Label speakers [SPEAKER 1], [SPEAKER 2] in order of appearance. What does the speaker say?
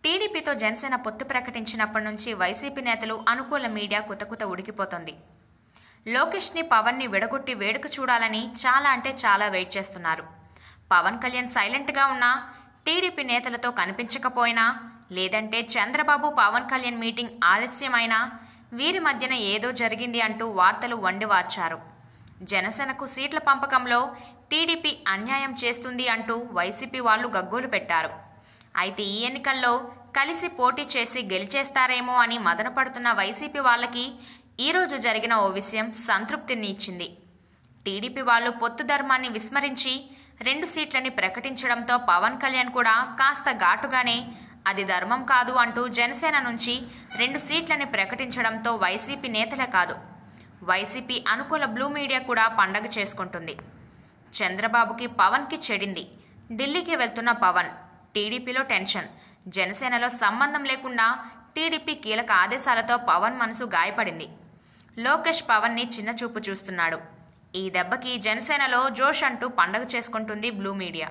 [SPEAKER 1] టీడీపీతో జనసేన పొత్తు ప్రకటించినప్పటి నుంచి వైసీపీ నేతలు అనుకూల మీడియా కుతకుత ఉడికిపోతోంది. లోకేష్ని పవన్ని విడగొట్టి వేడుక చూడాలని చాలా వెయిట్ చేస్తున్నారు. పవన్ కళ్యాణ్ సైలెంట్గా ఉన్నా, టీడీపీ నేతలతో కనిపించకపోయినా, లేదంటే చంద్రబాబు పవన్ కళ్యాణ్ మీటింగ్ ఆలస్యమైనా వీరి మధ్యన ఏదో జరిగింది అంటూ వార్తలు వండివార్చారు. జనసేనకు సీట్ల పంపకంలో టీడీపీ అన్యాయం చేస్తుంది అంటూ వైసీపీ వాళ్ళు గగ్గోలు పెట్టారు. అయితే ఈ ఎన్నికల్లో కలిసి పోటీ చేసి గెలిచేస్తారేమో అని మదనపడుతున్న వైసీపీ వాళ్ళకి ఈరోజు జరిగిన ఓ విషయం సంతృప్తిని ఇచ్చింది. టీడీపీ వాళ్ళు పొత్తు ధర్మాన్ని విస్మరించి 2 సీట్లని ప్రకటించడంతో పవన్ కళ్యాణ్ కూడా కాస్త ఘాటుగానే అది ధర్మం కాదు అంటూ జనసేన నుంచి 2 సీట్లని ప్రకటించడంతో వైసీపీ నేతలే కాదు, వైసీపీ అనుకూల బ్లూ మీడియా కూడా పండగ చేసుకుంటుంది. చంద్రబాబుకి పవన్కి చెడింది. ఢిల్లీకి వెళ్తున్న పవన్, టీడీపీలో టెన్షన్. జనసేనలో సంబంధం లేకుండా టీడీపీ కీలక ఆదేశాలతో పవన్ మనసు గాయపడింది. లోకేష్ పవన్ని చిన్నచూపు చూస్తున్నాడు. ఈ దెబ్బకి జనసేనలో జోష్ అంటూ పండగ చేసుకుంటుంది బ్లూ మీడియా.